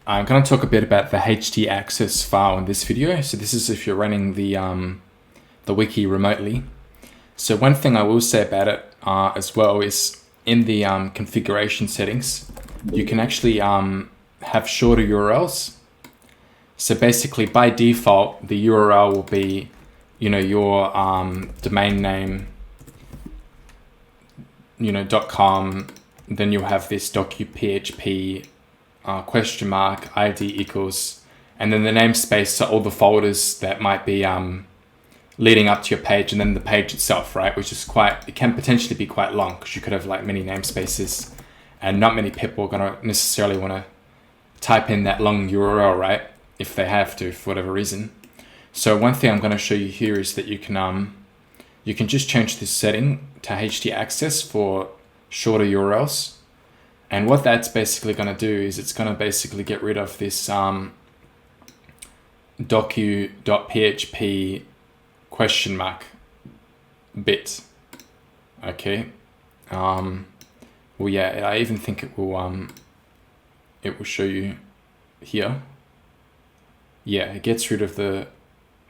I'm going to talk a bit about the htaccess file in this video. So this is if you're running the wiki remotely. So one thing I will say about it as well is in the configuration settings, you can actually have shorter URLs. So basically by default, the URL will be, your domain name, .com. Then you'll have this DokuPHP question mark ID equals, and then the namespace, so all the folders that might be leading up to your page, and then the page itself, right? Which is it can potentially be quite long because you could have like many namespaces, and not many people are going to necessarily want to type in that long URL, right? If they have to, for whatever reason. So one thing I'm going to show you here is that you can just change this setting to htaccess for shorter URLs. And what that's basically going to do is it's going to basically get rid of this docu.php question mark bit. Okay. Well, yeah, I even think it will show you here. Yeah, it gets rid of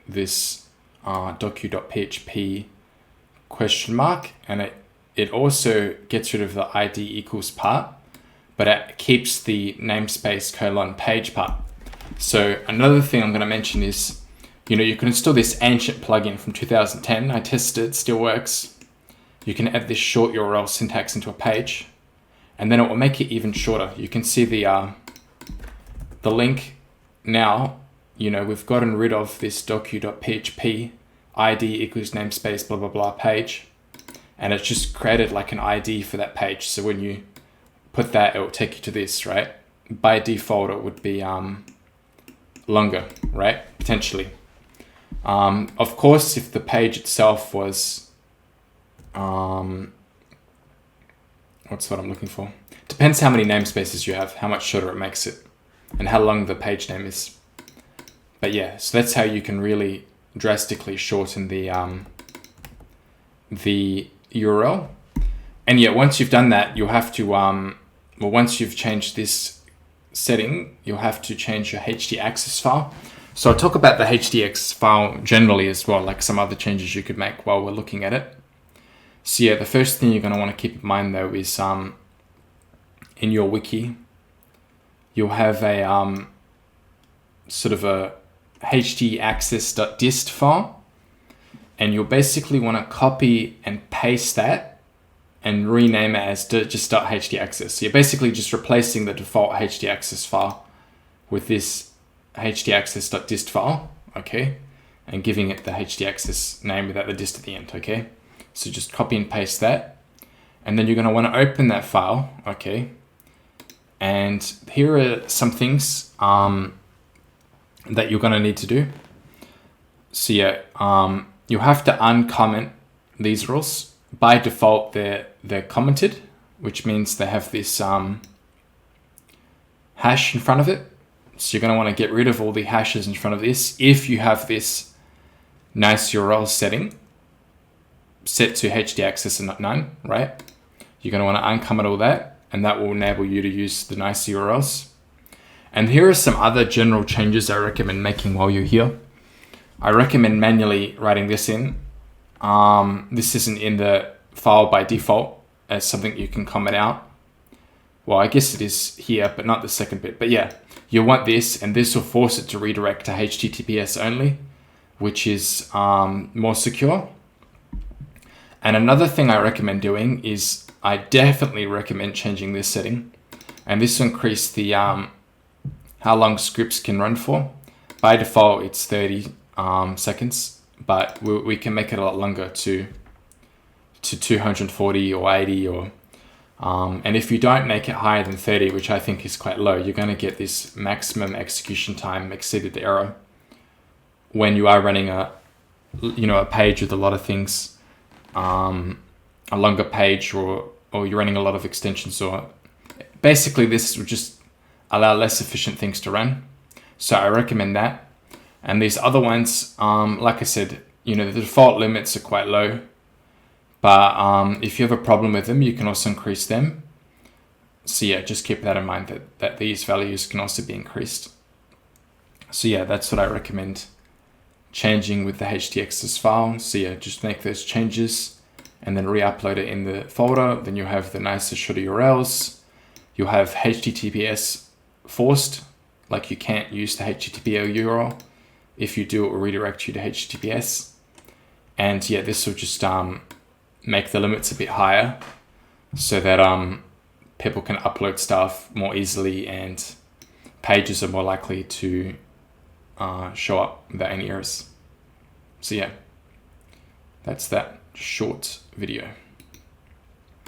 this docu.php question mark, and it also gets rid of the ID equals part, but it keeps the namespace : page part. So another thing I'm going to mention is, you can install this ancient plugin from 2010. I tested it, still works. You can add this short URL syntax into a page, and then it will make it even shorter. You can see the link now. We've gotten rid of this docu.php ID equals namespace blah blah blah page, and it's just created like an ID for that page. So when you put that, it will take you to this, right? By default, it would be longer, right? Potentially. Of course, if the page itself was, what's what I'm looking for? Depends how many namespaces you have, how much shorter it makes it, and how long the page name is. But yeah, so that's how you can really drastically shorten the URL. And yeah, once you've done that, you'll have to, once you've changed this setting, you'll have to change your htaccess file. So I'll talk about the htaccess file generally as well, like some other changes you could make while we're looking at it. So yeah, the first thing you're going to want to keep in mind though is in your wiki, you'll have a sort of a htaccess.dist file, and you'll basically want to copy and paste that and rename it as just .htaccess. So you're basically just replacing the default htaccess file with this htaccess.dist file, okay, and giving it the htaccess name without the dist at the end, okay. So just copy and paste that, and then you're going to want to open that file, okay. And here are some things that you're going to need to do. So yeah, you have to uncomment these rules. By default, they're commented, which means they have this hash in front of it. So you're going to want to get rid of all the hashes in front of this. If you have this nice URL setting set to htaccess and not none, right? You're going to want to uncomment all that, and that will enable you to use the nice URLs. And here are some other general changes I recommend making while you're here. I recommend manually writing this in. This isn't in the file by default as something you can comment out. Well, I guess it is here, but not the second bit. But yeah, you want this, and this will force it to redirect to HTTPS only, which is more secure. And another thing I recommend doing is I definitely recommend changing this setting. And this will increase the how long scripts can run for. By default, it's 30 seconds, but we can make it a lot longer to 240 or 80 or and if you don't make it higher than 30, which I think is quite low, you're going to get this maximum execution time exceeded error when you are running a page with a lot of things, a longer page, or you're running a lot of extensions, or basically this will just allow less efficient things to run. So I recommend that. And these other ones, like I said, the default limits are quite low, but if you have a problem with them, you can also increase them. So yeah, just keep that in mind, that these values can also be increased. So yeah, that's what I recommend changing with the htxs file. So yeah, just make those changes and then re-upload it in the folder. Then you have the nicer short URLs. You'll have HTTPS forced, like you can't use the HTTP URL. If you do, it will redirect you to HTTPS. And yeah, this will just make the limits a bit higher so that people can upload stuff more easily and pages are more likely to show up without any errors. So yeah, that's that short video.